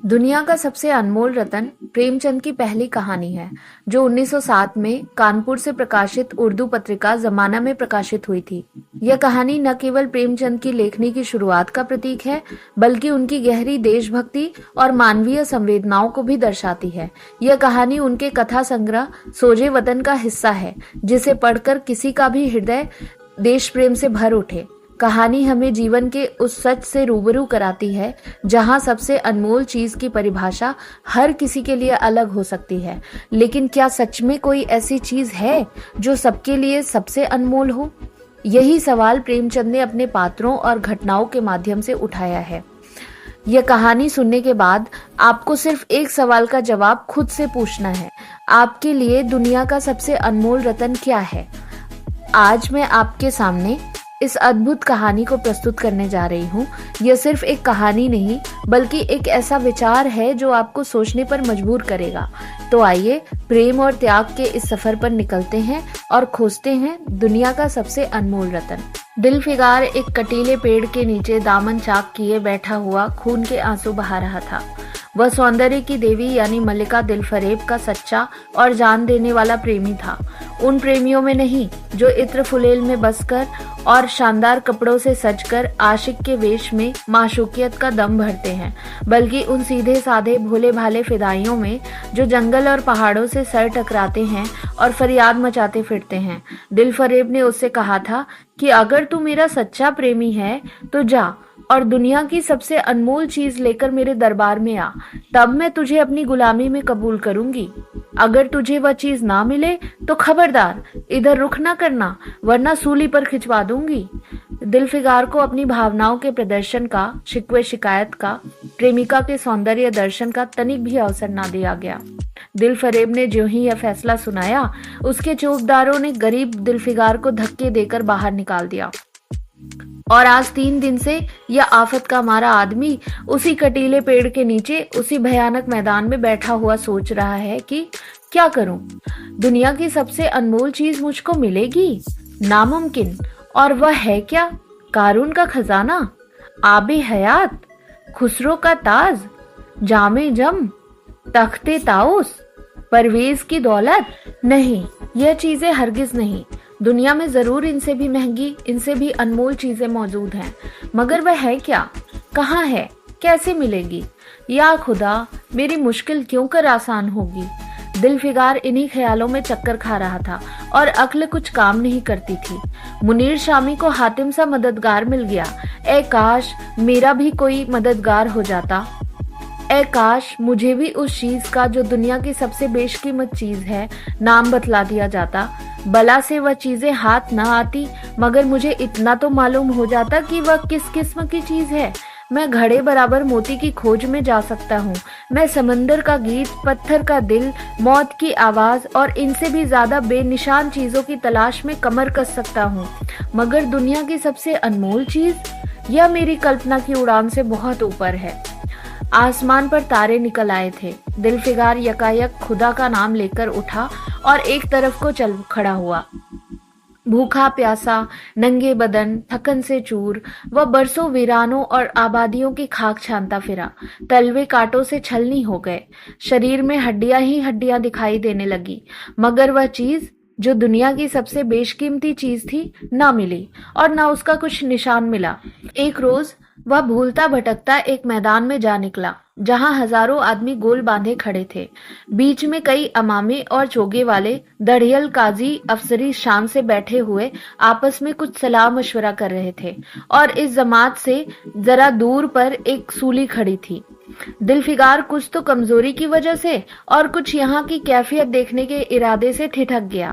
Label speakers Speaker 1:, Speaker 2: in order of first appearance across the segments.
Speaker 1: दुनिया का सबसे अनमोल रतन प्रेमचंद की पहली कहानी है, जो 1907 में कानपुर से प्रकाशित उर्दू पत्रिका जमाना में प्रकाशित हुई थी। यह कहानी न केवल प्रेमचंद की लेखनी की शुरुआत का प्रतीक है, बल्कि उनकी गहरी देशभक्ति और मानवीय संवेदनाओं को भी दर्शाती है। यह कहानी उनके कथा संग्रह सोजे वतन का हिस्सा है, जिसे पढ़कर किसी का भी हृदय देश प्रेम से भर उठे। कहानी हमें जीवन के उस सच से रूबरू कराती है जहां सबसे अनमोल चीज की परिभाषा हर किसी के लिए अलग हो सकती है, लेकिन क्या सच में कोई ऐसी चीज है जो सबके लिए सबसे अनमोल हो? यही सवाल प्रेमचंद ने अपने पात्रों और घटनाओं के माध्यम से उठाया है। यह कहानी सुनने के बाद आपको सिर्फ एक सवाल का जवाब खुद से पूछना है, आपके लिए दुनिया का सबसे अनमोल रतन क्या है? आज मैं आपके सामने इस अद्भुत कहानी को प्रस्तुत करने जा रही हूँ। यह सिर्फ एक कहानी नहीं, बल्कि एक ऐसा विचार है जो आपको सोचने पर मजबूर करेगा। तो आइए प्रेम और त्याग के इस सफर पर निकलते हैं और खोजते हैं दुनिया का सबसे अनमोल रतन। दिलफिगार एक कटीले पेड़ के नीचे दामन चाक किए बैठा हुआ खून के आंसू बहा रहा था। वह सौंदर्य की देवी यानी मल्लिका दिलफरेब का सच्चा और जान देने वाला प्रेमी था। उन प्रेमियों में नहीं जो इत्र फुलेल में बसकर और शानदार कपड़ों से सजकर आशिक के वेश में माशूकियत का दम भरते हैं, बल्कि उन सीधे साधे भोले भाले फिदाइयों में जो जंगल और पहाड़ों से सर टकराते हैं और फरियाद मचाते फिरते हैं। दिलफरेब ने उससे कहा था कि अगर तू मेरा सच्चा प्रेमी है तो जा और दुनिया की सबसे अनमोल चीज लेकर मेरे दरबार में आ, तब मैं तुझे अपनी गुलामी में कबूल करूंगी। अगर तुझे वह चीज ना मिले तो खबरदार इधर रुख ना करना, वरना सूली पर खिंचवा दूंगी। दिलफिगार को अपनी भावनाओं के प्रदर्शन का, शिकवे शिकायत का, प्रेमिका के सौंदर्य दर्शन का तनिक भी अवसर ना दिया गया। दिलफरेब ने जो ही यह फैसला सुनाया, उसके चौकीदारों ने गरीब दिलफिगार को धक्के देकर बाहर निकाल दिया और आज 3 दिन से यह आफत का मारा आदमी उसी कटीले पेड़ के नीचे उसी भयानक मैदान में बैठा हुआ सोच रहा है कि क्या करूं? दुनिया की सबसे अनमोल चीज मुझको मिलेगी? नामुमकिन। और वह है क्या? कारून का खजाना, आबे हयात, खुसरो का ताज, जामे जम, तख्ते ताउस, परवेज की दौलत? नहीं, यह चीजें हरगिज नहीं। दुनिया में जरूर इनसे भी महंगी, इनसे भी अनमोल चीजें मौजूद हैं, मगर वह है क्या? कहाँ है? कैसे मिलेगी? या खुदा, मेरी मुश्किल क्यों कर आसान होगी? दिलफिगार इन्हीं ख्यालों में चक्कर खा रहा था और अक्ल कुछ काम नहीं करती थी। मुनीर शामी को हातिम सा मददगार मिल गया। ए काश मेरा भी कोई मददगार हो जाता। ए काश मुझे भी उस चीज का जो दुनिया की सबसे बेशकीमत चीज है नाम बतला दिया जाता। बला से वह चीजें हाथ न आती, मगर मुझे इतना तो मालूम हो जाता कि वह किस किस्म की चीज है। मैं घड़े बराबर मोती की खोज में जा सकता हूँ। मैं समंदर का गीत, पत्थर का दिल, मौत की आवाज और इनसे भी ज्यादा बेनिशान चीजों की तलाश में कमर कस सकता हूँ, मगर दुनिया की सबसे अनमोल चीज, यह मेरी कल्पना की उड़ान से बहुत ऊपर है। आसमान पर तारे निकल आए थे। दिलफिगार यकायक खुदा का नाम लेकर उठा और एक तरफ को चल खड़ा हुआ। भूखा प्यासा, नंगे बदन, थकन से चूर, वह बरसों वीरानों और आबादियों की खाक छानता फिरा। तलवे कांटों से छलनी हो गए, शरीर में हड्डियां ही हड्डियां दिखाई देने लगी, मगर वह चीज जो दुनिया की सबसे बेशकीमती चीज थी ना मिली और ना उसका कुछ निशान मिला। एक रोज वह भूलता भटकता एक मैदान में जा निकला, जहां हजारों आदमी गोल बांधे खड़े थे। बीच में कई अमामे और चोगे वाले दढ़ियल काजी अफसरी शान से बैठे हुए आपस में कुछ सलाह मशवरा कर रहे थे, और इस जमात से जरा दूर पर एक सूली खड़ी थी। दिलफिगार कुछ तो कमजोरी की वजह से और कुछ यहाँ की कैफियत देखने के इरादे से ठिठक गया।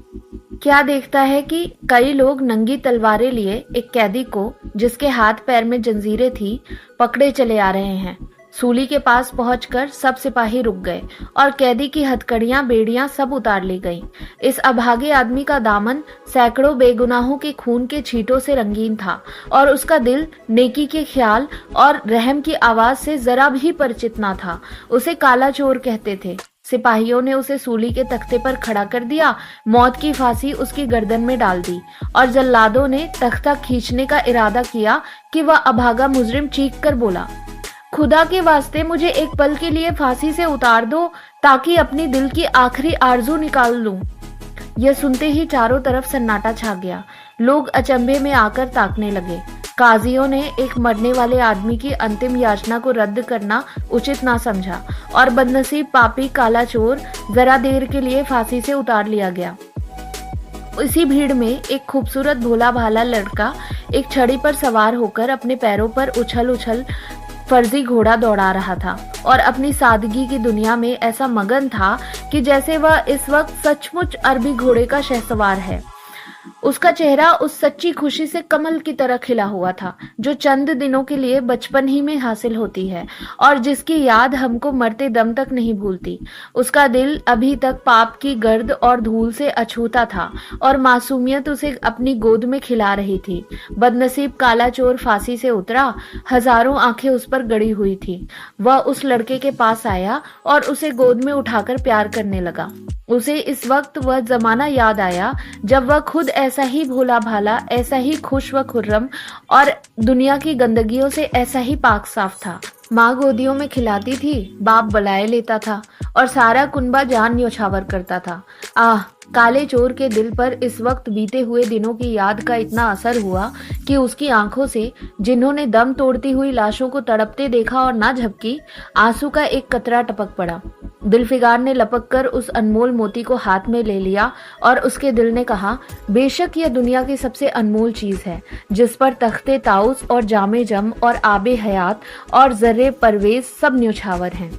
Speaker 1: क्या देखता है कि कई लोग नंगी तलवारें लिए एक कैदी को, जिसके हाथ पैर में जंजीरें थी, पकड़े चले आ रहे हैं। सूली के पास पहुंचकर सब सिपाही रुक गए और कैदी की हथकड़ियां, बेड़ियां सब उतार ली गईं। इस अभागे आदमी का दामन सैकड़ों बेगुनाहों के खून के छींटों से रंगीन था और उसका दिल नेकी के ख्याल और रहम की आवाज से जरा भी परिचित ना था। उसे काला चोर कहते थे। सिपाहियों ने उसे सूली के तख्ते पर खड़ा कर दिया, मौत की फांसी उसकी गर्दन में डाल दी और जल्लादों ने तख्ता खींचने का इरादा किया कि वह अभागा मुजरिम चीख कर बोला, खुदा के वास्ते मुझे एक पल के लिए फांसी से उतार दो ताकि अपनी दिल की आखिरी आरजू निकाल लूं। यह सुनते ही चारों तरफ सन्नाटा छा गया। लोग अचंभे में आकर ताकने लगे। काजियों ने एक मरने वाले आदमी की अंतिम याचना को रद्द करना उचित ना समझा और बदनसीब पापी काला चोर जरा देर के लिए फांसी से उतार लिया गया। इसी भीड़ में एक खूबसूरत भोला भाला लड़का एक छड़ी पर सवार होकर अपने पैरों पर उछल उछल फर्जी घोड़ा दौड़ा रहा था और अपनी सादगी की दुनिया में ऐसा मगन था कि जैसे वह इस वक्त सचमुच अरबी घोड़े का शहसवार है। उसका चेहरा उस सच्ची खुशी से कमल की तरह खिला हुआ था जो चंद दिनों के लिए बचपन ही में हासिल होती है और जिसकी याद हमको मरते दम तक नहीं भूलती। उसका दिल अभी तक पाप की गर्द और धूल से अछूता था और मासूमियत उसे अपनी गोद में खिला रही थी। बदनसीब काला चोर फांसी से उतरा, हजारों आंखें उस पर गड़ी हुई थी। वह उस लड़के के पास आया और उसे गोद में उठाकर प्यार करने लगा। उसे इस वक्त वह जमाना याद आया जब वह खुद ऐसा ही भोला भाला, ऐसा ही खुश व खुर्रम और दुनिया की गंदगियों से ऐसा ही पाक साफ था। माँ गोदियों में खिलाती थी, बाप बलाए लेता था और सारा कुनबा जान न्योछावर करता था। आह, काले चोर के दिल पर इस वक्त बीते हुए दिनों की याद का इतना असर हुआ कि उसकी आंखों से, जिन्होंने दम तोड़ती हुई लाशों को तड़पते देखा और ना झपकी, आंसू का एक कतरा टपक पड़ा। दिलफिगार ने लपक कर उस अनमोल मोती को हाथ में ले लिया और उसके दिल ने कहा, बेशक यह दुनिया की सबसे अनमोल चीज है जिस पर तख्ते ताउस और जामे जम और आबे हयात और जर्रे परवेज सब न्योछावर हैं।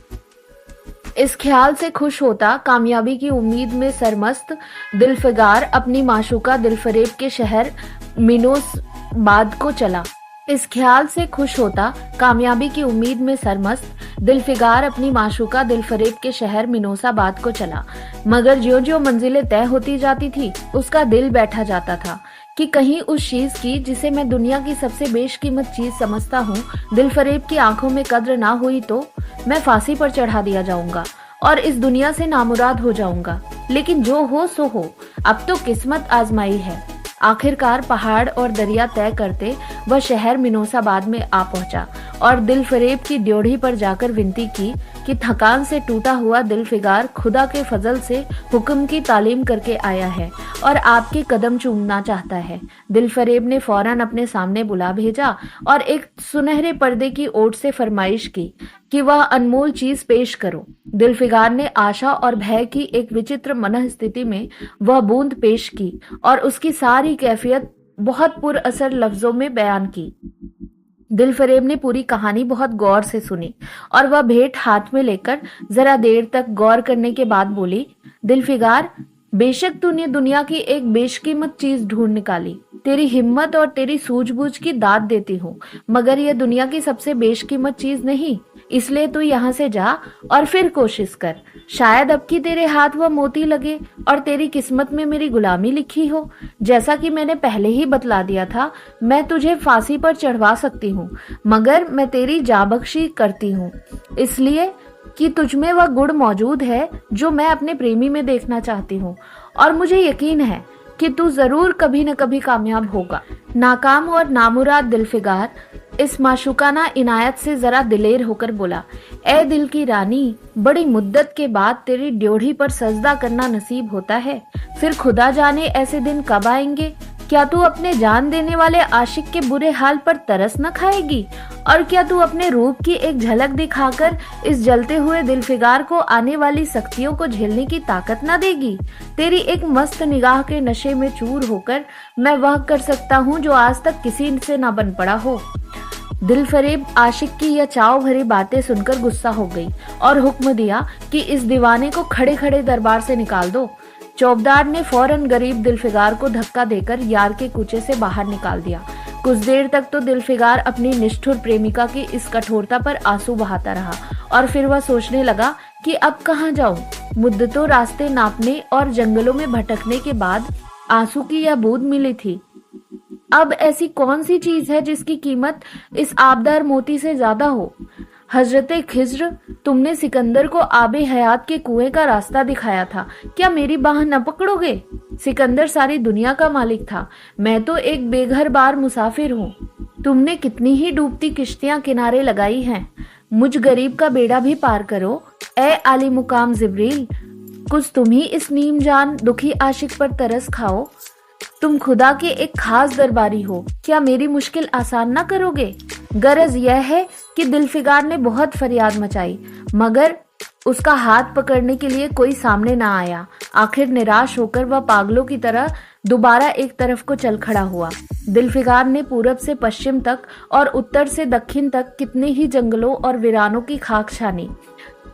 Speaker 1: इस ख्याल से खुश होता, कामयाबी की उम्मीद में सरमस्त दिलफिगार अपनी माशूका दिलफरेब के शहर मिनोसाबाद को चला। इस ख्याल से खुश होता, कामयाबी की उम्मीद में सरमस्त दिलफिगार अपनी माशूका दिलफरेब के शहर मिनोसाबाद को चला। मगर ज्यों-ज्यों मंजिलें तय होती जाती थी, उसका दिल बैठा जाता था कि कहीं उस चीज की जिसे मैं दुनिया की सबसे बेशकीमत चीज समझता हूँ, दिलफरेब की आंखों में कद्र ना हुई तो मैं फांसी पर चढ़ा दिया जाऊंगा और इस दुनिया से नामुराद हो जाऊंगा। लेकिन जो हो सो हो, अब तो किस्मत आजमाई है। आखिरकार पहाड़ और दरिया तय करते वह शहर मिनोसाबाद में आ पहुंचा और दिलफरेब की ड्योढ़ी पर जाकर विनती की कि थकान से टूटा हुआ दिलफिगार खुदा के फजल से हुक्म की तालीम करके आया है और आपके कदम चूमना चाहता है। दिलफरेब ने फौरन अपने सामने बुला भेजा और एक सुनहरे पर्दे की ओट से फरमाइश की कि वह अनमोल चीज पेश करो। दिलफिगार ने आशा और भय की एक विचित्र मनः स्थिति में वह बूंद पेश की और उसकी सारी कैफियत बहुत पुरअसर लफ्जों में बयान की। दिलफरेब ने पूरी कहानी बहुत गौर से सुनी और वह भेंट हाथ में लेकर जरा देर तक गौर करने के बाद बोली, दिलफिगार, बेशक तूने दुनिया की एक बेशकीमत चीज ढूंढ निकाली। तेरी हिम्मत और तेरी सूझबूझ की दाद देती हूँ, मगर यह दुनिया की सबसे बेशकीमत चीज नहीं। इसलिए तू यहाँ से जा और फिर कोशिश कर। शायद अब की तेरे हाथ वह मोती लगे और तेरी किस्मत में मेरी गुलामी लिखी हो। जैसा कि मैंने पहले ही बतला दिया था, मैं तुझे फांसी पर चढ़वा सकती हूँ, मगर मैं तेरी जाबख्शी करती हूँ इसलिए कि तुझमें वह गुण मौजूद है जो मैं अपने प्रेमी में देखना चाहती हूँ और मुझे यकीन है कि तू जरूर कभी न कभी कामयाब होगा। नाकाम और नामुराद दिलफिगार इस माशूकाना इनायत से जरा दिलेर होकर बोला, ए दिल की रानी, बड़ी मुद्दत के बाद तेरी ड्योढ़ी पर सजदा करना नसीब होता है। फिर खुदा जाने ऐसे दिन कब आएंगे। क्या तू अपने जान देने वाले आशिक के बुरे हाल पर तरस न खाएगी? और क्या तू अपने रूप की एक झलक दिखाकर इस जलते हुए दिलफिगार को आने वाली सख्तियों को झेलने की ताकत न देगी? तेरी एक मस्त निगाह के नशे में चूर होकर मैं वह कर सकता हूँ जो आज तक किसी से न बन पड़ा हो। दिलफरेब आशिक की यह चाव भरी बातें सुनकर गुस्सा हो गई और हुक्म दिया कि इस दीवाने को खड़े खड़े दरबार से निकाल दो। चौबदार ने फौरन गरीब दिलफिगार को धक्का देकर यार के कूचे से बाहर निकाल दिया। कुछ देर तक तो दिलफिगार अपनी निष्ठुर प्रेमिका की इस कठोरता पर आंसू बहाता रहा और फिर वह सोचने लगा कि अब कहाँ जाऊं। मुद्दतों रास्ते नापने और जंगलों में भटकने के बाद आंसू की यह बूंद मिली थी। अब ऐसी कौन सी चीज है जिसकी कीमत इस आबदार मोती से ज्यादा हो? हजरते खिज्र, तुमने सिकंदर को आबे हयात के कुएं का रास्ता दिखाया था, क्या मेरी बाह न पकड़ोगे? सिकंदर सारी दुनिया का मालिक था, मैं तो एक बेघर बार मुसाफिर हूँ। तुमने कितनी ही डूबती किश्तियां किनारे लगाई हैं, मुझ गरीब का बेड़ा भी पार करो। ए आली मुकाम जिब्रील, कुछ तुम ही इस नीम जान दुखी आशिक पर तरस खाओ। तुम खुदा के एक खास दरबारी हो, क्या मेरी मुश्किल आसान ना करोगे? गरज यह है कि दिलफिगार ने बहुत फरियाद मचाई, मगर उसका हाथ पकड़ने के लिए कोई सामने ना आया। आखिर निराश होकर वह पागलों की तरह दोबारा एक तरफ को चल खड़ा हुआ। दिलफिगार ने पूरब से पश्चिम तक और उत्तर से दक्षिण तक कितने ही जंगलों और वीरानों की खाक छानी।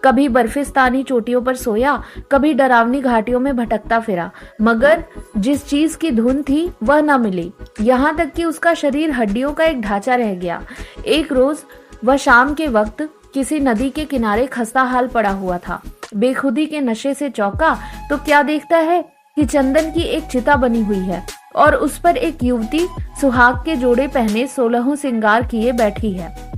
Speaker 1: कभी बर्फिस्तानी चोटियों पर सोया, कभी डरावनी घाटियों में भटकता फिरा, मगर जिस चीज की धुन थी वह न मिली। यहाँ तक कि उसका शरीर हड्डियों का एक ढांचा रह गया। एक रोज वह शाम के वक्त किसी नदी के किनारे खस्ता हाल पड़ा हुआ था। बेखुदी के नशे से चौंका तो क्या देखता है कि चंदन की एक चिता बनी हुई है और उस पर एक युवती सुहाग के जोड़े पहने 16 सिंगार किए बैठी है।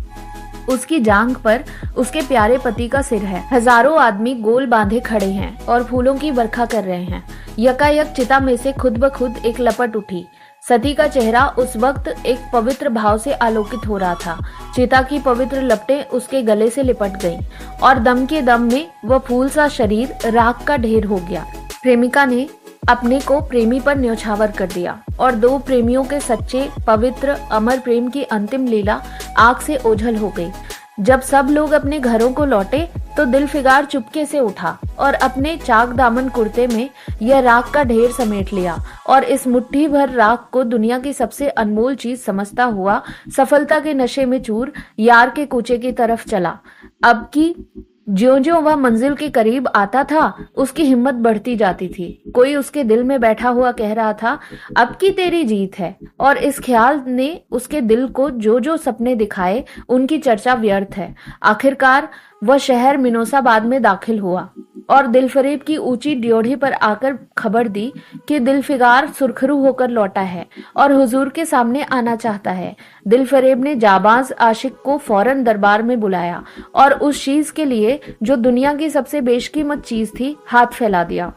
Speaker 1: उसकी जांघ पर उसके प्यारे पति का सिर है। हजारों आदमी गोल बांधे खड़े हैं और फूलों की बरखा कर रहे हैं। यकायक चिता में से खुद ब खुद एक लपट उठी। सती का चेहरा उस वक्त एक पवित्र भाव से आलोकित हो रहा था। चिता की पवित्र लपटें उसके गले से लिपट गईं और दम के दम में वह फूल सा शरीर राख का ढेर हो गया। प्रेमिका ने अपने को प्रेमी पर न्यौछावर कर दिया और दो प्रेमियों के सच्चे पवित्र अमर प्रेम की अंतिम लीला आग से ओझल हो गई। जब सब लोग अपने घरों को लौटे तो दिलफिगार चुपके से उठा और अपने चाक दामन कुर्ते में यह राख का ढेर समेट लिया और इस मुट्ठी भर राख को दुनिया की सबसे अनमोल चीज समझता हुआ सफलता के नशे में चूर यार के कूचे की तरफ चला। अब की ज्यों-ज्यों वह मंजिल के करीब आता था, उसकी हिम्मत बढ़ती जाती थी। कोई उसके दिल में बैठा हुआ कह रहा था, अब की तेरी जीत है, और इस ख्याल ने उसके दिल को जो जो सपने दिखाए उनकी चर्चा व्यर्थ है। आखिरकार वह शहर मिनोसाबाद में दाखिल हुआ और दिलफरेब की ऊंची ड्योढ़ी पर आकर खबर दी कि दिलफिगार सुरखरू होकर लौटा है और हुजूर के सामने आना चाहता है। दिलफरेब ने जाबाज आशिक को फौरन दरबार में बुलाया और उस चीज के लिए जो दुनिया की सबसे बेशकीमत चीज थी हाथ फैला दिया।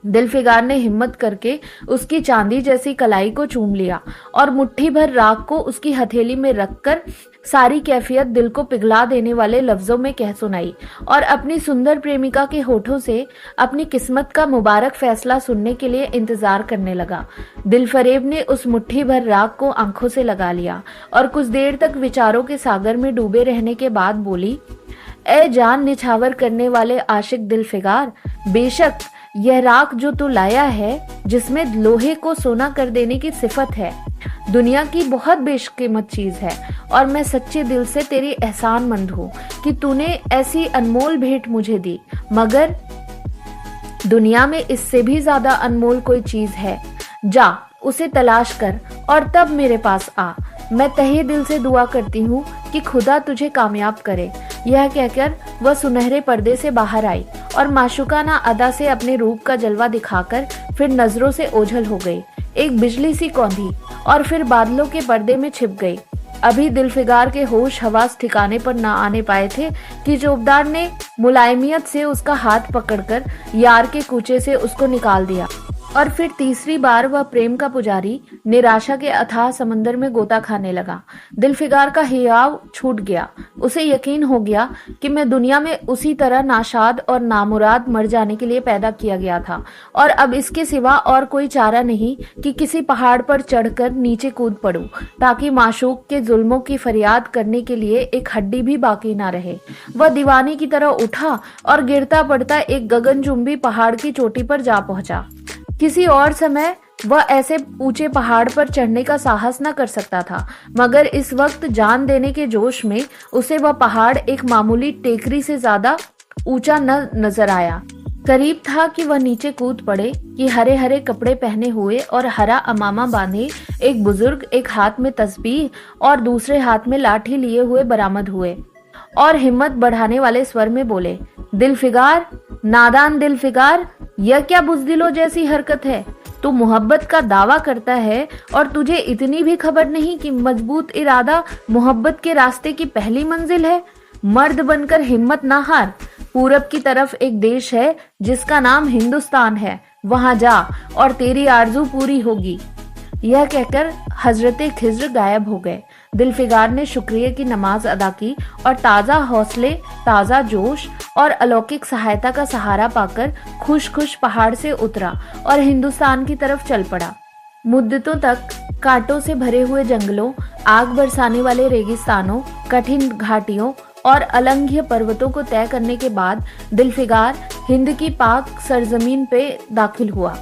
Speaker 1: दिलफिगार ने हिम्मत करके उसकी चांदी जैसी कलाई को चूम लिया और मुट्ठी भर राख को उसकी हथेली में रखकर सारी कैफियत दिल को पिघला देने वाले लफ्जों में कह सुनाई और अपनी सुंदर प्रेमिका के होठों से अपनी किस्मत का मुबारक फैसला सुनने के लिए इंतजार करने लगा। दिलफरेब ने उस मुट्ठी भर राख को आंखों से लगा लिया और कुछ देर तक विचारों के सागर में डूबे रहने के बाद बोली, ए जान निछावर करने वाले आशिक दिलफिगार, बेशक यह राख जो तू लाया है, जिसमें लोहे को सोना कर देने की सिफत है, दुनिया की बहुत बेशकीमत चीज है और मैं सच्चे दिल से तेरी एहसानमंद हूँ कि तूने ऐसी अनमोल भेंट मुझे दी। मगर दुनिया में इससे भी ज्यादा अनमोल कोई चीज है। जा उसे तलाश कर और तब मेरे पास आ। मैं तहे दिल से दुआ करती हूँ कि खुदा तुझे कामयाब करे। यह कहकर वह सुनहरे पर्दे से बाहर आई और माशुकाना अदा से अपने रूप का जलवा दिखाकर फिर नजरों से ओझल हो गई। एक बिजली सी कौंधी और फिर बादलों के पर्दे में छिप गई। अभी दिलफिगार के होश हवास ठिकाने पर न आने पाए थे कि चौबदार ने मुलायमियत से उसका हाथ पकड़कर यार के कूचे से उसको निकाल दिया और फिर तीसरी बार वह प्रेम का पुजारी निराशा के अथाह समंदर में गोता खाने लगा। दिलफिगार का हियाव छूट गया। उसे यकीन हो गया कि मैं दुनिया में उसी तरह नाशाद और नामुराद मर जाने के लिए पैदा किया गया था और अब इसके सिवा और कोई चारा नहीं कि किसी पहाड़ पर चढ़कर नीचे कूद पड़ूं ताकि माशूक के जुल्मों की फरियाद करने के लिए एक हड्डी भी बाकी ना रहे। वह दीवाने की तरह उठा और गिरता पड़ता एक गगनचुंबी पहाड़ की चोटी पर जा पहुंचा। किसी और समय वह ऐसे ऊंचे पहाड़ पर चढ़ने का साहस न कर सकता था, मगर इस वक्त जान देने के जोश में उसे वह पहाड़ एक मामूली टेकरी से ज्यादा ऊंचा न नजर आया। करीब था कि वह नीचे कूद पड़े कि हरे हरे कपड़े पहने हुए और हरा अमामा बांधे एक बुजुर्ग एक हाथ में तस्बीह और दूसरे हाथ में लाठी लिए हुए बरामद हुए और हिम्मत बढ़ाने वाले स्वर में बोले, दिलफिगार, नादान दिलफिगार, यह क्या बुज़दिलों जैसी हरकत है? तू मोहब्बत का दावा करता है और तुझे इतनी भी खबर नहीं कि मजबूत इरादा मोहब्बत के रास्ते की पहली मंजिल है। मर्द बनकर हिम्मत ना हार। पूरब की तरफ एक देश है जिसका नाम हिंदुस्तान है, वहां जा और तेरी आरजू पूरी होगी। यह कहकर हजरते खिज्र गायब हो गए। दिलफिगार ने शुक्रिया की नमाज अदा की और ताज़ा हौसले, ताज़ा जोश और अलौकिक सहायता का सहारा पाकर खुश खुश पहाड़ से उतरा और हिंदुस्तान की तरफ चल पड़ा। मुद्दतों तक कांटों से भरे हुए जंगलों, आग बरसाने वाले रेगिस्तानों, कठिन घाटियों और अलंघ्य पर्वतों को तय करने के बाद दिलफिगार हिंद की पाक सरजमीन पे दाखिल हुआ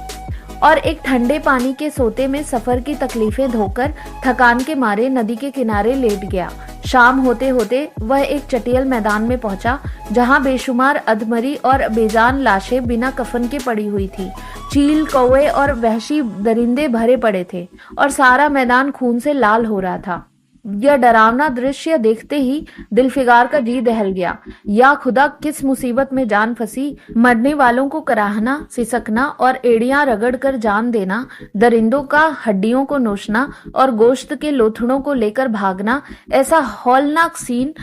Speaker 1: और एक ठंडे पानी के सोते में सफर की तकलीफें धोकर थकान के मारे नदी के किनारे लेट गया। शाम होते होते वह एक चटियल मैदान में पहुंचा, जहां बेशुमार अधमरी और बेजान लाशें बिना कफन के पड़ी हुई थी। चील, कौवे और वहशी दरिंदे भरे पड़े थे और सारा मैदान खून से लाल हो रहा था। यह डरावना दृश्य देखते ही दिलफिगार का जी दहल गया। या खुदा, किस मुसीबत में जान फंसी। मरने वालों को कराहना, सिसकना और एड़ियां रगड़ कर जान देना, दरिंदों का हड्डियों को नोचना और गोश्त के लोथड़ों को लेकर भागना, ऐसा हौलनाक सीन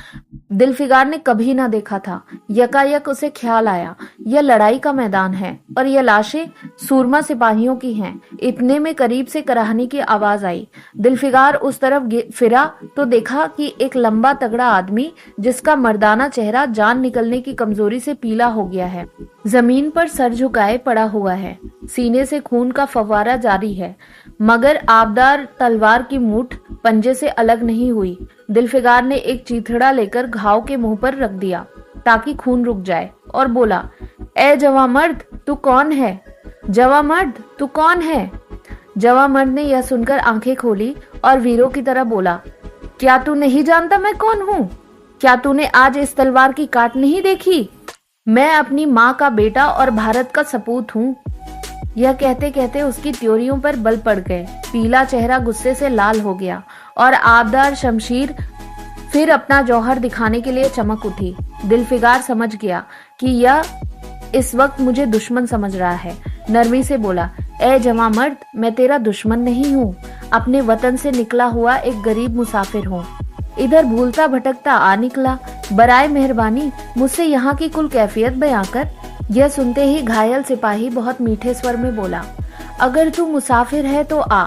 Speaker 1: दिलफिगार ने कभी ना देखा था। यकायक उसे ख्याल आया, यह लड़ाई का मैदान है और यह लाशें सूरमा सिपाहियों की हैं। इतने में करीब से कराहने की आवाज आई। दिलफिगार उस तरफ फिरा तो देखा कि एक लंबा तगड़ा आदमी, जिसका मर्दाना चेहरा जान निकलने की कमजोरी से पीला हो गया है, जमीन पर सर झुकाए पड़ा हुआ है। सीने से खून का फव्वारा जारी है, मगर आबदार तलवार की मूठ पंजे से अलग नहीं हुई। दिलफिगार ने एक चीथड़ा लेकर घाव के मुंह पर रख दिया ताकि खून रुक जाए और बोला, ए जवां मर्द, तू कौन है? जवां मर्द, तू कौन है? जवां मर्द ने यह सुनकर आंखें खोली और वीरों की तरह बोला, क्या तू नहीं जानता मैं कौन हूँ? क्या तूने आज इस तलवार की काट नहीं देखी? मैं अपनी माँ का बेटा और भारत का सपूत हूँ। यह कहते कहते उसकी त्योरियों पर बल पड़ गए। पीला चेहरा गुस्से से लाल हो गया और आबदार शमशीर फिर अपना जौहर दिखाने के लिए चमक उठी। दिलफिगार समझ गया कि यह इस वक्त मुझे दुश्मन समझ रहा है। नरमी से बोला, ए जवां मर्द, मैं तेरा दुश्मन नहीं हूँ, अपने वतन से निकला हुआ एक गरीब मुसाफिर हूँ। इधर भूलता भटकता आ निकला, बराए मेहरबानी मुझसे यहाँ की कुल कैफियत बयां कर। यह सुनते ही घायल सिपाही बहुत मीठे स्वर में बोला, अगर तू मुसाफिर है तो आ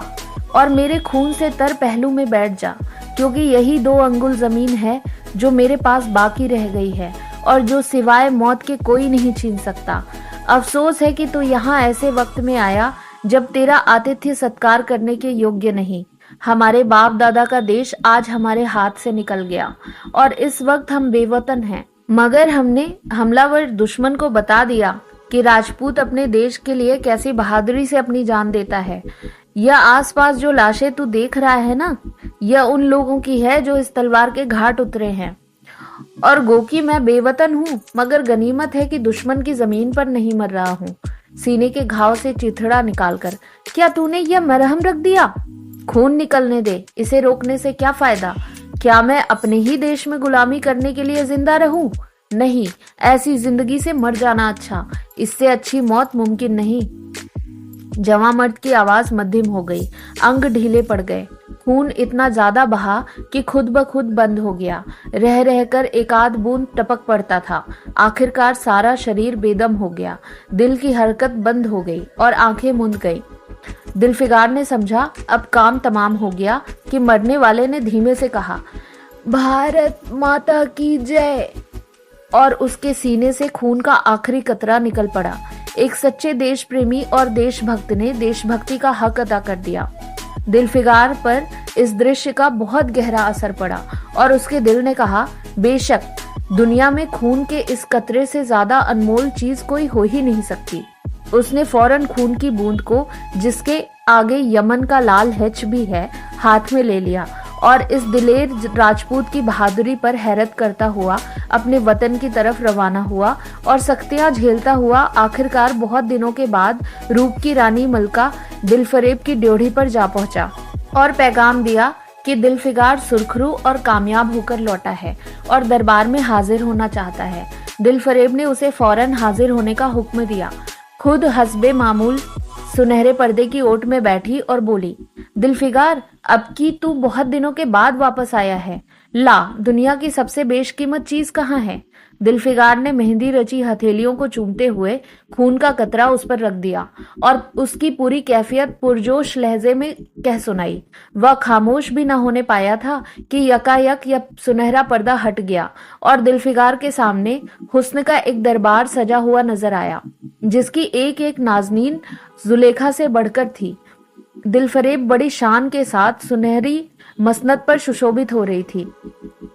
Speaker 1: और मेरे खून से तर पहलू में बैठ जा, क्योंकि यही 2 अंगुल जमीन है जो मेरे पास बाकी रह गई है और जो सिवाय मौत के कोई नहीं छीन सकता। अफसोस है कि तू यहाँ ऐसे वक्त में आया जब तेरा आतिथ्य सत्कार करने के योग्य नहीं। हमारे बाप दादा का देश आज हमारे हाथ से निकल गया और इस वक्त हम बेवतन हैं, मगर हमने हमलावर दुश्मन को बता दिया कि राजपूत अपने देश के लिए कैसी बहादुरी से अपनी जान देता है। यह आसपास जो लाशें तू देख रहा है ना, यह उन लोगों की है जो इस तलवार के घाट उतरे हैं। और गो कि मैं बेवतन हूँ, मगर गनीमत है कि दुश्मन की जमीन पर नहीं मर रहा हूँ। सीने के घाव से चिथड़ा निकालकर, क्या तूने यह मरहम रख दिया? खून निकलने दे, इसे रोकने से क्या फायदा? क्या मैं अपने ही देश में गुलामी करने के लिए जिंदा रहूं? नहीं, ऐसी जिंदगी से मर जाना अच्छा, इससे अच्छी मौत मुमकिन नहीं। जवां मर्द की आवाज मध्यम हो गई, अंग ढीले पड़ गए। खून इतना ज्यादा बहा कि खुद ब खुद बंद हो गया। रह रहकर एक आध बूंद टपक पड़ता था। आखिरकार सारा शरीर बेदम हो गया। दिल की हरकत बंद हो गई और आंखें मूंद गई। दिलफिगार ने समझा अब काम तमाम हो गया कि मरने वाले ने धीमे से कहा, भारत माता की जय, और उसके सीने से खून का आखिरी कतरा निकल पड़ा। एक सच्चे देश प्रेमी और देशभक्त ने देशभक्ति का हक अदा कर दिया। दिलफिगार पर इस दृश्य का बहुत गहरा असर पड़ा और उसके दिल ने कहा, बेशक दुनिया में खून के इस कतरे से ज्यादा अनमोल चीज कोई हो ही नहीं सकती। उसने फौरन खून की बूंद को, जिसके आगे यमन का लाल हेच भी है, हाथ में ले लिया और इस दिलेर राजपूत की बहादुरी पर हैरत करता हुआ अपने वतन की तरफ रवाना हुआ और सख्तियां झेलता हुआ आखिरकार बहुत दिनों के बाद रूप की रानी मलका दिलफरेब की ड्योढ़ी पर जा पहुंचा और पैगाम दिया कि दिलफिगार सुरखरू और कामयाब होकर लौटा है और दरबार में हाजिर होना चाहता है। दिलफरेब ने उसे फौरन हाजिर होने का हुक्म दिया। खुद हस्बे मामूल सुनहरे पर्दे की ओट में बैठी और बोली, दिलफिगार, अब की तू बहुत दिनों के बाद वापस आया है। ला, दुनिया की सबसे बेशकीमत चीज कहाँ है? दिलफिगार ने मेहंदी रची हथेलियों को चूमते हुए खून का कतरा उस पर रख दिया और उसकी पूरी कैफियत पुरजोश लहजे में कह सुनाई। वह खामोश भी न होने पाया था कि यकायक यह सुनहरा पर्दा हट गया और दिलफिगार के सामने हुस्न का एक दरबार सजा हुआ नजर आया, जिसकी एक एक नाज़नीन जुलेखा से बढ़कर थी। दिलफरेब बड़ी शान के साथ सुनहरी मसनद पर सुशोभित हो रही थी।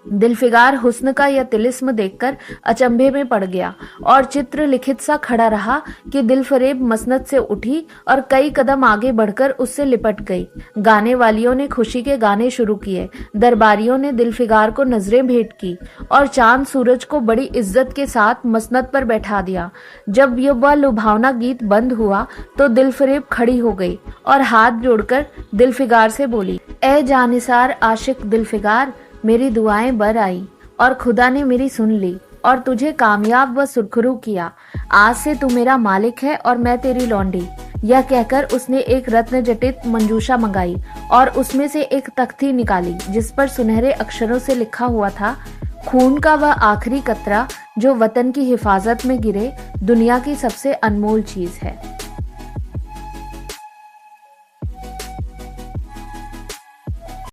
Speaker 1: दिलफिगार हुस्न का यह तिलिस्म देखकर अचंभे में पड़ गया और चित्र लिखित सा खड़ा रहा कि दिलफरेब मसनद से उठी और कई कदम आगे बढ़कर उससे लिपट गई। गाने वालियों ने खुशी के गाने शुरू किए, दरबारियों ने दिलफिगार को नजरें भेंट की और चांद सूरज को बड़ी इज्जत के साथ मसनद पर बैठा दिया। जब वह लुभावना गीत बंद हुआ तो दिलफरेब खड़ी हो गई और हाथ जोड़कर दिलफिगार से बोली, ए जानिसार आशिक दिलफिगार, मेरी दुआएं बर आई और खुदा ने मेरी सुन ली और तुझे कामयाब व सुरखरू किया। आज से तू मेरा मालिक है और मैं तेरी लौंडी। यह कहकर उसने एक रत्न जटित मंजूषा मंगाई और उसमें से एक तख्ती निकाली जिस पर सुनहरे अक्षरों से लिखा हुआ था, खून का वह आखिरी कतरा जो वतन की हिफाजत में गिरे दुनिया की सबसे अनमोल चीज है।